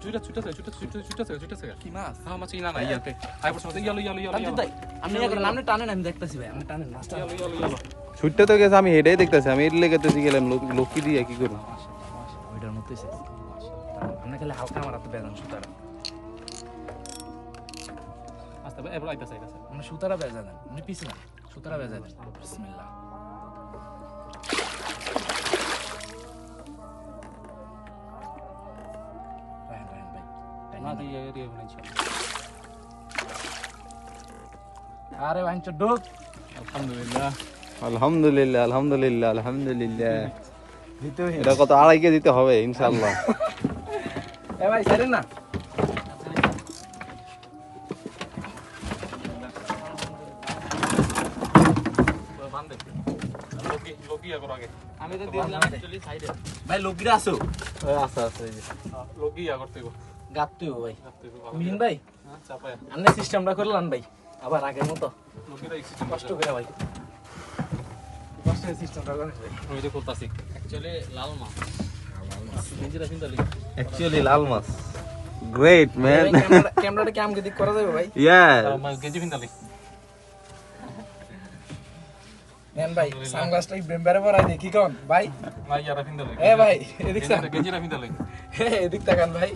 চুটা কি মাছ হ্যাঁ মাছ ইনা না ইয়াতে আই বছর ইয়ালো আপনি এখন নামনে টানেন আমি দেখতেছি ভাই আপনি টানেন মাছটা ছুটতে তো গেছে আমি হেডেই দেখতেছি আমি এর লেগেতেছি গেলাম লোকি দিয়ে কি করব ওইটার মতোই শেষ আপনি খালি হালকা মারাতে বেজান সুতারা আস্তে এবার আইতাছে মানে সুতারা বেজা দেন আপনি পিছে না সুতারা বেজা দেন বিসমিল্লাহ রায়ন ভাই না দিয়ে এরিয়া বানাইছি আরে বাঞ্চ ডুক আলহামদুলিল্লাহ আলহামদুলিল্লাহ আলহামদুলিল্লাহ আলহামদুলিল্লাহ দিতে এটা কত 2.5 কেজি দিতে হবে ইনশাআল্লাহ এ ভাই ছাড়েন না আমি তো দিলাম অ্যাকচুয়ালি সাইডে ভাই লোকিরা আসো আচ্ছা আচ্ছা লোকি ইয়া করতে গো গাপতে ভাই মিহিন ভাই হ্যাঁ চাপায় আপনি সিস্টেমটা করলেন ভাই আবার আগের মতো লোকিরা সিস্টেম কষ্ট করে ভাই কষ্ট সিস্টেমটা করেন ভাই ওই যে করতাছি অ্যাকচুয়ালি লাল মাছ গেঞ্জিরা পিন্দালি অ্যাকচুয়ালি লাল মাছ গ্রেট ম্যান ক্যামেরাটা কি আমকে দিক করা যাবে ভাই ইয়া মাছ গেঞ্জি পিন্দালি নেন ভাই সানগ্লাসটা বেম্বারে পরাই দেখি কোন ভাই না ইয়ারা পিন্দালি এ ভাই এদিক তাকান গেঞ্জিরা পিন্দালি এদিক তাকান ভাই